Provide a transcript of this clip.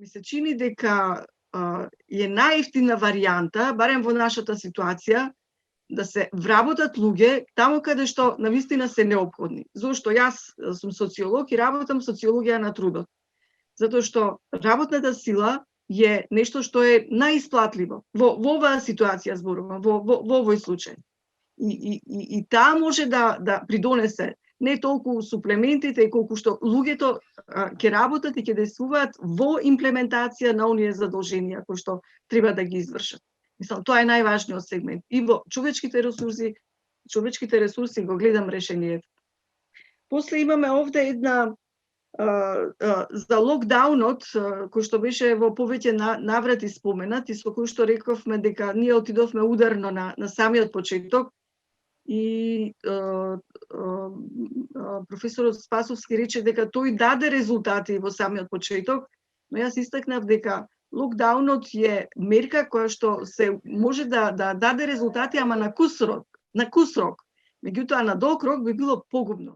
ми се чини дека е најевтина варијанта, барем во нашата ситуација, да се вработат луѓе таму каде што навистина се неопходни. Зошто јас сум социолог и работам социологија на трудот. Затоа што работната сила е нешто што е најисплатливо. Во оваа ситуација зборувам, во овој случај. И таа може да придонесе не толку суплементите, колку што луѓето ќе работат и ќе действуваат во имплементација на оние задолженија кои што треба да ги извршат. Мислам, тоа е најважниот сегмент. И во човечките ресурси го гледам решението. После имаме овде една за локдаунот, кој што беше во повеќе наврати споменат и со кој што рековме дека ние отидовме ударно на самиот почеток и професорот Спасовски рече дека тој даде резултати во самиот почеток, но јас истакнав дека локдаунот е мерка која што се може да даде резултати, ама на кус рок. Меѓутоа на долг рок би било погубно.